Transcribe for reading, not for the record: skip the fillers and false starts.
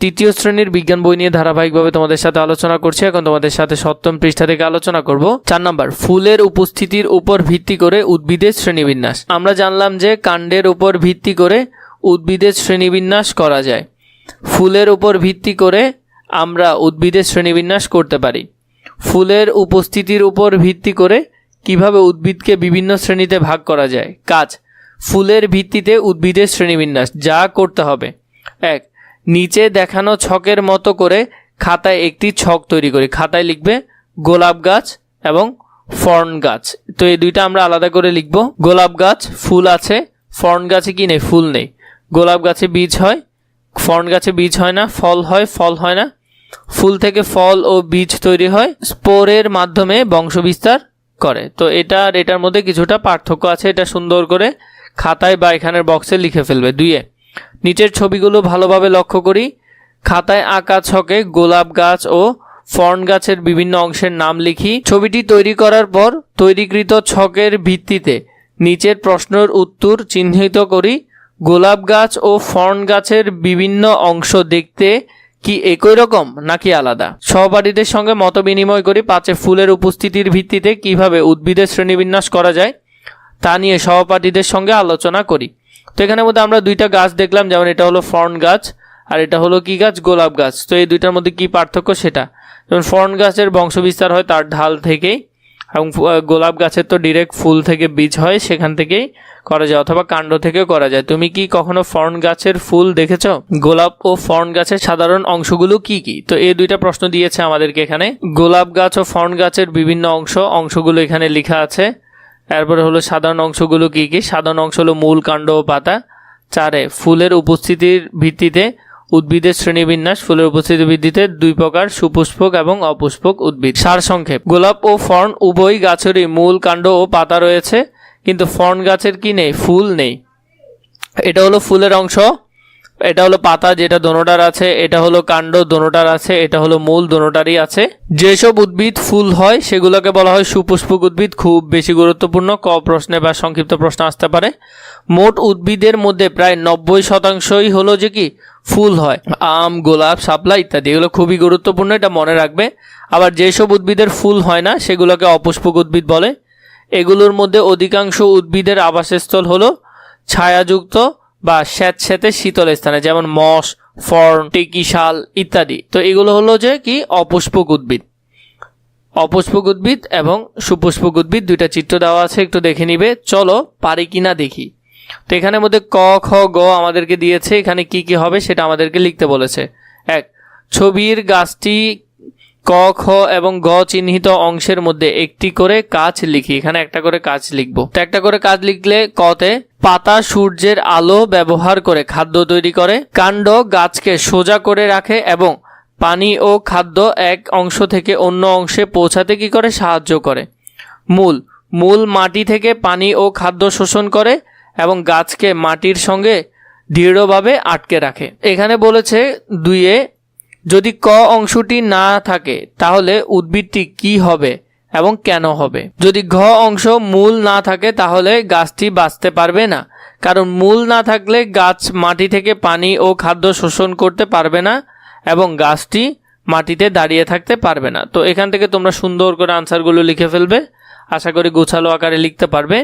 তৃতীয় শ্রেণীর বিজ্ঞান বই নিয়ে ধারাবাহিকভাবে তোমাদের সাথে আলোচনা করছি। এখন তোমাদের সাথে 7ম পৃষ্ঠা থেকে আলোচনা করব। 4 নাম্বার, ফুলের উপস্থিতির উপর ভিত্তি করে উদ্ভিদের শ্রেণীবিন্যাস। আমরা জানলাম যে কাণ্ডের উপর ভিত্তি করে উদ্ভিদের শ্রেণীবিন্যাস করা যায়। ফুলের উপর ভিত্তি করে আমরা উদ্ভিদের শ্রেণীবিন্যাস করতে পারি। ফুলের উপস্থিতির উপর ভিত্তি করে কিভাবে উদ্ভিদকে বিভিন্ন শ্রেণীতে ভাগ করা যায়। কাজ, ফুলের ভিত্তিতে উদ্ভিদের শ্রেণীবিন্যাস। যা করতে হবে: 1, নিচে দেখানো ছকের মতো করে খাতায় একটি ছক তৈরি করি। খাতায় লিখবে গোলাপ গাছ এবং ফর্ন গাছ। তো এই দুইটা আমরা আলাদা করে লিখব। গোলাপ গাছ ফুল আছে, ফর্ন গাছে কি নেই? ফুল নেই। গোলাপ গাছে বীজ হয়, ফর্ন গাছে বীজ হয় না, ফল হয়, ফল হয় না। ফুল থেকে ফল ও বীজ তৈরি হয়, স্পোরের মাধ্যমে বংশবিস্তার করে। তো এটা আর এটার মধ্যে কিছুটা পার্থক্য আছে। এটা সুন্দর করে খাতায় বা এখানের বক্সে লিখে ফেলবে। 2, নিচের ছবিগুলো ভালোভাবে লক্ষ্য করি। খাতায় আঁকা ছকে গোলাপ গাছ ও ফর্ন গাছের বিভিন্ন অংশের নাম লিখি। ছবিটি তৈরি করার পর তৈরিকৃত ছকের ভিত্তিতে নিচের প্রশ্নের উত্তর চিহ্নিত করি। গোলাপ গাছ ও ফর্ন গাছের বিভিন্ন অংশ দেখতে কি একই রকম নাকি আলাদা? সহপাঠীদের সঙ্গে মত বিনিময় করি। 5, ফুলের উপস্থিতির ভিত্তিতে কিভাবে উদ্ভিদের শ্রেণীবিন্যাস করা যায় তা নিয়ে সহপাঠীদের সঙ্গে আলোচনা করি। তো এখানের মধ্যে আমরা দুইটা গাছ দেখলাম, যেমন এটা হলো ফর্ন গাছ আর এটা হলো কি গাছ? গোলাপ গাছ। তো এই দুইটার মধ্যে কি পার্থক্য সেটা, যেমন ফর্ন গাছের বংশবিস্তার হয় তার ঢাল থেকেই, এবং গোলাপ গাছের তো ডিরেক্ট ফুল থেকে বীজ হয়, সেখান থেকেই করা যায়, অথবা কাণ্ড থেকেও করা যায়। তুমি কি কখনো ফর্ন গাছের ফুল দেখেছো? গোলাপ ও ফর্ন গাছের সাধারণ অংশগুলো কি কি? তো এই দুইটা প্রশ্ন দিয়েছে আমাদেরকে এখানে। গোলাপ গাছ ও ফর্ন গাছের বিভিন্ন অংশগুলো এখানে লেখা আছে। এরপরে হলো সাধারণ অংশগুলো কি কি? সাধারণ অংশ হলো মূল, কাণ্ড ও পাতা। 4, ফুলের উপস্থিতির ভিত্তিতে উদ্ভিদের শ্রেণীবিন্যাস। ফুলের উপস্থিতির ভিত্তিতে 2 প্রকার, সুপুষ্পক এবং অপুষ্পক উদ্ভিদ। সারসংক্ষেপ: গোলাপ ও ফর্ন উভয় গাছেরই মূল, কাণ্ড ও পাতা রয়েছে, কিন্তু ফর্ন গাছের কি নেই? ফুল নেই। এটা হলো ফুলের অংশ, এটা হলো পাতা যেটা দোনোটার আছে, এটা হলো কাণ্ড দোনোটার আছে, এটা হলো মূল দোনোটারই আছে। যেসব উদ্ভিদ ফুল হয় সেগুলোকে বলা হয় সুপুষ্পক উদ্ভিদ। খুব বেশি গুরুত্বপূর্ণ, ক প্রশ্নে বা সংক্ষিপ্ত প্রশ্ন আসতে পারে। মোট উদ্ভিদের মধ্যে প্রায় 90% হলো যে কি? ফুল হয়। আম, গোলাপ, শাপলা ইত্যাদি, এগুলো খুবই গুরুত্বপূর্ণ, এটা মনে রাখবে। আবার যেসব উদ্ভিদের ফুল হয় না সেগুলোকে অপুষ্পক উদ্ভিদ বলে। এগুলোর মধ্যে অধিকাংশ উদ্ভিদের আবাসস্থল হলো ছায়াযুক্ত বা স্যাঁতস্যাঁতে শীতল স্থানে, যেমন মস, ফর্ন, টেকি শাল ইত্যাদি। তো এগুলো হলো যে কি? অপুষ্পক উদ্ভিদ। অপুষ্পক উদ্ভিদ এবং সুপুষ্পক উদ্ভিদ দুইটা চিত্র দেওয়া আছে, একটু দেখে নিবে। চলো পারি কিনা দেখি। তো এখানের মধ্যে ক, খ, গ আমাদেরকে দিয়েছে। এখানে কি কি হবে সেটা আমাদেরকে লিখতে বলেছে। 1, ছবির গাছটি ক, খ এবং গ চিহ্নিত অংশের মধ্যে একটি করে কাজ লিখি। এখানে একটা করে কাজ লিখবো। তো একটা করে কাজ লিখলে কতে, পাতা সূর্যের আলো ব্যবহার করে খাদ্য তৈরি করে। কাণ্ড গাছকে সোজা করে রাখে এবং পানি ও খাদ্য এক অংশ থেকে অন্য অংশে পৌঁছাতে কি করে? সাহায্য করে। মূল মাটি থেকে পানি ও খাদ্য শোষণ করে এবং গাছকে মাটির সঙ্গে দৃঢ়ভাবে আটকে রাখে। এখানে বলেছে 2, যদি ক অংশটি না থাকে তাহলে উদ্ভিদটি কি হবে এবং কেন হবে? যদি ঘ অংশ মূল না থাকে তাহলে গাছটি বাঁচতে পারবে না, কারণ মূল না থাকলে গাছ মাটি থেকে পানি ও খাদ্য শোষণ করতে পারবে না এবং গাছটি মাটিতে দাঁড়িয়ে থাকতে পারবে না। তো এখান থেকে তোমরা সুন্দর করে আনসারগুলো লিখে ফেলবে। আশা করি গোছালো আকারে লিখতে পারবে।